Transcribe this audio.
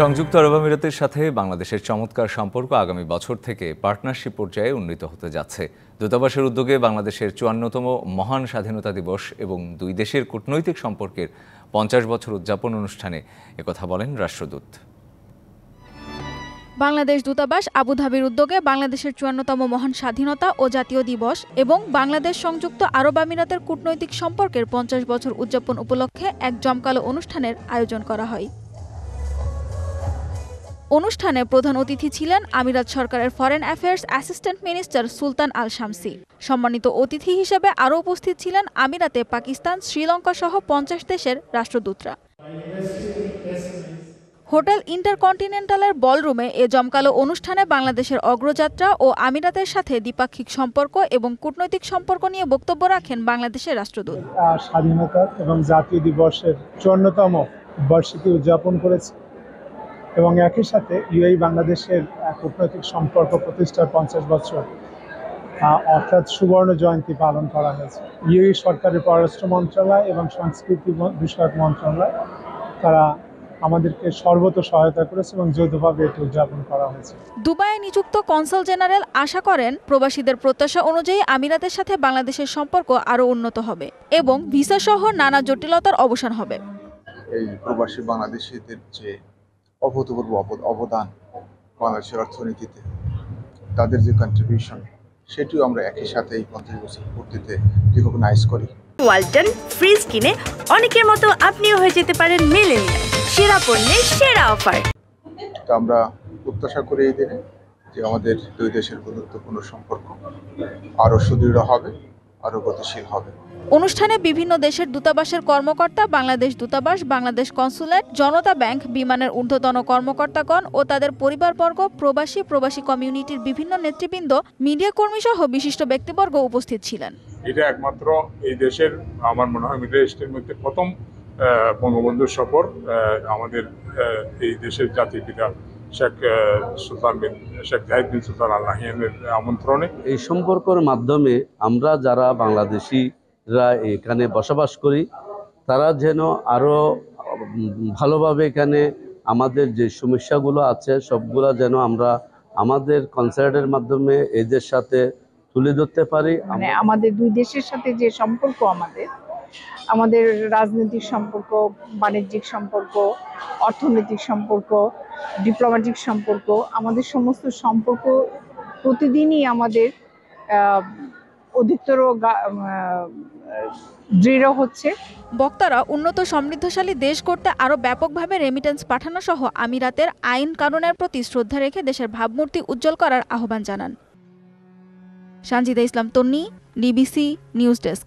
সংযুক্ত আরব আমিরাতের সাথে বাংলাদেশের চমৎকার সম্পর্ক আগামী বছর থেকে পার্টনারশিপ পর্যায়ে উন্নীত হতে যাচ্ছে। দূতাবাসের উদ্যোগে বাংলাদেশের ৫৪তম মহান স্বাধীনতা দিবস এবং দুই দেশের কূটনৈতিক সম্পর্কের ৫০ বছর উদযাপন অনুষ্ঠানে একথা বলেন রাষ্ট্রদূত। বাংলাদেশ দূতাবাস আবুধাবির উদ্যোগে বাংলাদেশের ৫৪তম মহান স্বাধীনতা ও জাতীয় দিবস এবং বাংলাদেশ সংযুক্ত আরব আমিরাতের কূটনৈতিক সম্পর্কের ৫০ বছর উদযাপন উপলক্ষে এক জমকালো অনুষ্ঠানের আয়োজন করা হয়। অনুষ্ঠানে প্রধান অতিথি ছিলেন আমিরাত সরকারের ফরেন অ্যাফেয়ার্স অ্যাসিস্ট্যান্ট মিনিস্টার সুলতান আল শামসী। সম্মানিত অতিথি হিসেবে আরও উপস্থিত ছিলেন আমিরাতে পাকিস্তান, শ্রীলঙ্কা সহ ৫০ দেশের রাষ্ট্রদূতরা। হোটেল ইন্টারকন্টিনেন্টালের বলরুমে এ জমকালো অনুষ্ঠানে বাংলাদেশের অগ্রযাত্রা ও আমিরাতের সাথে দ্বিপাক্ষিক সম্পর্ক এবং কূটনৈতিক সম্পর্ক নিয়ে বক্তব্য রাখেন বাংলাদেশের রাষ্ট্রদূত। স্বাধীনতা এবং জাতীয় দিবসের ৫৪তম বার্ষিকী উদযাপন করেছে এবং একই সাথে ইউএই বাংলাদেশের কূটনৈতিক সম্পর্ক প্রতিষ্ঠার ৫০ বছর অর্থাৎ সুবর্ণ জয়ন্তী পালন করা হয়েছে। ইউএই সরকারের পররাষ্ট্র মন্ত্রণালয় এবং সংস্কৃতি বিষয়ক মন্ত্রণালয় তারা আমাদেরকে সর্বত সহায়তা করেছে এবং যৌথভাবে এটি উদযাপন করা হয়েছে। দুবাইয়ে নিযুক্ত কনসাল জেনারেল আশা করেন প্রবাসীদের প্রত্যাশা অনুযায়ী আমিরাতের সাথে বাংলাদেশের সম্পর্ক আরও উন্নত হবে এবং ভিসা সহ নানা জটিলতার অবসান হবে। এই প্রবাসী বাংলাদেশিদের যে অভূতপূর্ব অবদান বাংলাদেশের অর্থনীতিতে, তাদের যে কন্ট্রিবিউশন, সেটিও আমরা একই সাথে এই ৫০ বছর পূর্তিতে রিকগনাইজ করি। ওয়ালটন ফ্রিজ কিনে অনেকের মতো আপনিও হয়ে যেতে পারেন মিলেনিয়াল, সেরা পণ্যের সেরা অফার। তো আমরা প্রত্যাশা করি এই দিনে যে আমাদের দুই দেশের বন্ধুত্বপূর্ণ সম্পর্ক আরও সুদৃঢ় হবে, আরও গতিশীল হবে। অনুষ্ঠানে বিভিন্ন দেশের দূতাবাসের কর্মকর্তা, বাংলাদেশ দূতাবাস, বাংলাদেশ কনসুলেট, জনতা ব্যাংক, বিমানের ঊর্ধ্বতন কর্মকর্তাগণ ও তাদের পরিবারবর্গ, প্রবাসী কমিউনিটির বিভিন্ন নেতৃবৃন্দ, মিডিয়া কর্মী সহ বিশিষ্ট ব্যক্তিবর্গ উপস্থিত ছিলেন। এটা একমাত্র এই দেশের, আমার মনে হয় মিডল ইস্টের মধ্যে প্রথম বঙ্গবন্ধুর সফর আমাদের এই দেশের জাতির পিতা শেখ জাহিদ বিন সুলতান আল নাহিয়ানের আমন্ত্রণে। এই সম্পর্কের মাধ্যমে আমরা যারা বাংলাদেশিরা এখানে বসবাস করি, তারা যেন আরও ভালোভাবে এখানে আমাদের যে সমস্যাগুলো আছে সবগুলো যেন আমরা আমাদের কনসার্টের মাধ্যমে এদের সাথে তুলে ধরতে পারি। আমাদের দুই দেশের সাথে যে সম্পর্ক, আমাদের রাজনৈতিক সম্পর্ক, বাণিজ্যিক সম্পর্ক, অর্থনৈতিক সম্পর্ক, ডিপ্লোম্যাটিক সম্পর্ক, আমাদের সমস্ত সম্পর্ক প্রতিদিনই আমাদের অধিকতর দৃঢ় হচ্ছে। বক্তারা উন্নত সমৃদ্ধশালী দেশ করতে আরও ব্যাপকভাবে রেমিটেন্স পাঠানো সহ আমিরাতের আইন কানুনের প্রতি শ্রদ্ধা রেখে দেশের ভাবমূর্তি উজ্জ্বল করার আহ্বান জানান। সানজিদা ইসলাম তন্নি, ডিবিসি নিউজ ডেস্ক।